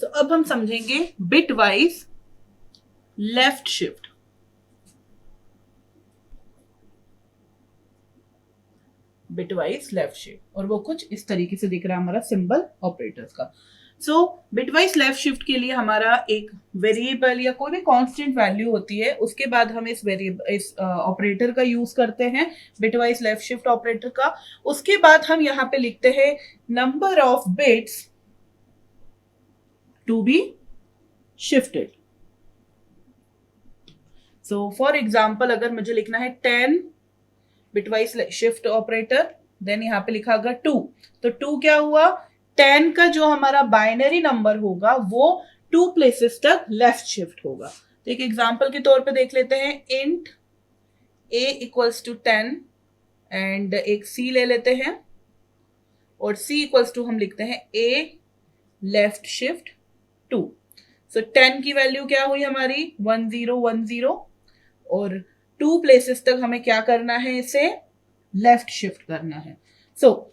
तो अब हम समझेंगे bit wise left shift. Bitwise left shift, और वो कुछ इस तरीके से दिख रहा है हमारा सिंबल ऑपरेटर्स का। सो बिटवाइज लेफ्ट शिफ्ट के लिए हमारा एक वेरिएबल या कोई भी कांस्टेंट वैल्यू होती है, उसके बाद हम इस ऑपरेटर का यूज करते हैं, बिटवाइज लेफ्ट शिफ्ट ऑपरेटर का। उसके बाद हम यहां पे लिखते हैं number of bits to be shifted. So for example अगर मुझे लिखना है 10 बिटवाइज शिफ्ट ऑपरेटर, देन यहां पे लिखा होगा 2, तो 2 क्या हुआ, 10 का जो हमारा बाइनरी नंबर होगा वो 2 प्लेसेस तक लेफ्ट शिफ्ट होगा। तो एक एग्जांपल के तौर पे देख लेते हैं, int a equals to 10 and एक c ले लेते हैं, और c इक्वल्स टू हम लिखते हैं a लेफ्ट शिफ्ट 2। सो 10 की वैल्यू क्या हुई हमारी 1010, और 2 प्लेसेस तक हमें क्या करना है, इसे लेफ्ट शिफ्ट करना है। सो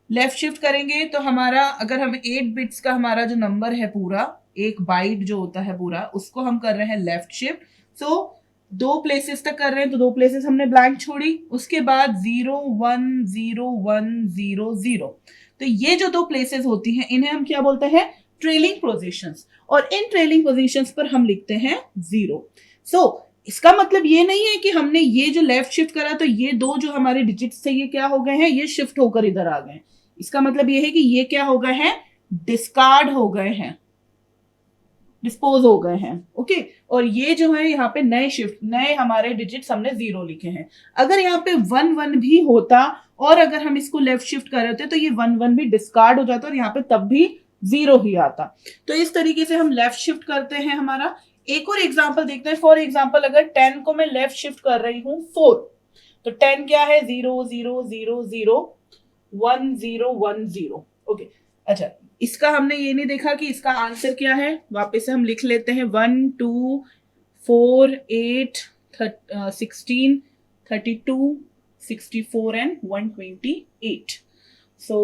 लेफ्ट शिफ्ट करेंगे तो हमारा, अगर हम 8 बिट्स का हमारा जो नंबर है पूरा, एक बाइट जो होता है पूरा, उसको हम कर रहे हैं लेफ्ट शिफ्ट। सो 2 प्लेसेस तक कर रहे हैं, तो 2 प्लेसेस हमने ब्लैंक छोड़ी, उसके बाद 0 1 0 1 0 0। तो ये जो 2 प्लेसेस होती हैं इन्हें हम क्या बोलते हैं, ट्रेलिंग पोजीशंस, और इन ट्रेलिंग पोजीशंस पर हम लिखते हैं 0। सो इसका मतलब ये नहीं है कि हमने ये जो लेफ्ट शिफ्ट करा तो ये 2 जो हमारे डिजिट्स थे ये क्या हो गए हैं, ये शिफ्ट होकर इधर आ गए। इसका मतलब ये है कि ये क्या हो गए हैं, डिस्कार्ड हो गए हैं, डिस्पोज हो गए हैं। ओके, और ये जो है यहाँ पे नए शिफ्ट, नए हमारे डिजिट्स हमने 0 लिखे हैं। अगर यहाँ पे 1 1 भी होता और अगर हम इसको लेफ्ट शिफ्ट कर रहे थे तो ये 1 1 भी डिस्कार्ड हो जाता और यहाँ पे तब भी 0 ही आता। तो इस तरीके से हम लेफ्ट शिफ्ट करते हैं हमारा। एक और एग्जाम्पल देखते हैं। फॉर एग्जाम्पल अगर 10 को मैं लेफ्ट शिफ्ट कर रही हूं 4, तो 10 क्या है 0 0 0 0 1 0 1 0। ओके, अच्छा इसका हमने ये नहीं देखा कि इसका आंसर क्या है, वापस से हम लिख लेते हैं 1 2 4 8 16 32 64 एंड 128। सो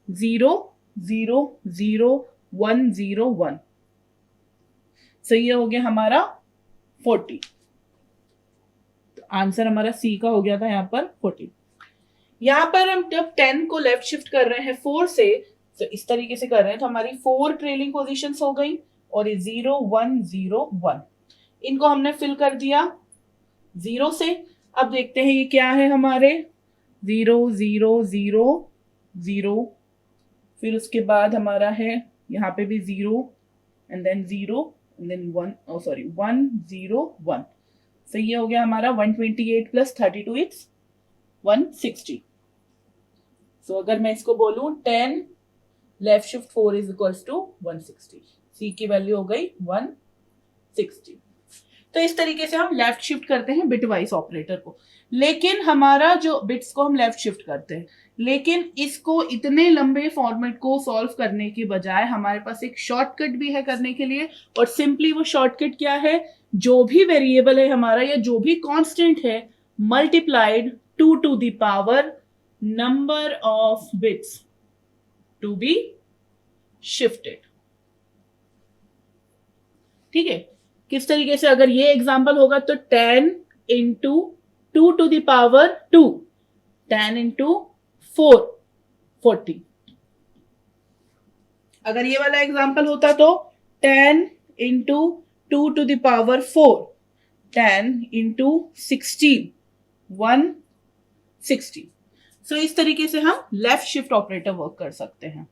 0 0 0 1 0 1। सो ये हो गया हमारा 40। तो आंसर हमारा सी का हो गया था यहाँ पर 40। यहां पर हम जब 10 को लेफ्ट शिफ्ट कर रहे हैं 4 से, तो इस तरीके से कर रहे हैं, तो हमारी 4 ट्रेलिंग पोजीशंस हो गई, और ये 0 1 0 1 इनको हमने फिल कर दिया 0 से। अब देखते हैं ये क्या है हमारे 0 0 0 0, फिर उसके बाद हमारा है यहाँ पे भी 0 एंड देन 0 एंड देन 1 1 0 1। सो ये हो गया हमारा 128 प्लस 32 इट्स 160। सो अगर मैं इसको बोलूं 10 left shift 4 is equals to 160, C की वैल्यू हो गई 160। तो इस तरीके से हम लेफ्ट शिफ्ट करते हैं बिटवाइज ऑपरेटर को। लेकिन हमारा जो बिट्स को हम लेफ्ट शिफ्ट करते हैं, लेकिन इसको इतने लंबे फॉर्मेट को सॉल्व करने के बजाय हमारे पास एक शॉर्टकट भी है करने के लिए। और सिंपली वो शॉर्टकट क्या है, जो भी वेरिएबल है हमारा या जो भी कांस्टेंट है, multiplied 2 to the power number of bits to be shifted. ठीक है, किस तरीके से, अगर ये एग्जांपल होगा तो 10 into 2 to the power 2, 10 into 4 40। अगर ये वाला एग्जांपल होता तो 10 into 2 to the power 4, 10 into 16 160। So इस तरीके से हम लेफ्ट शिफ्ट ऑपरेटर वर्क कर सकते हैं।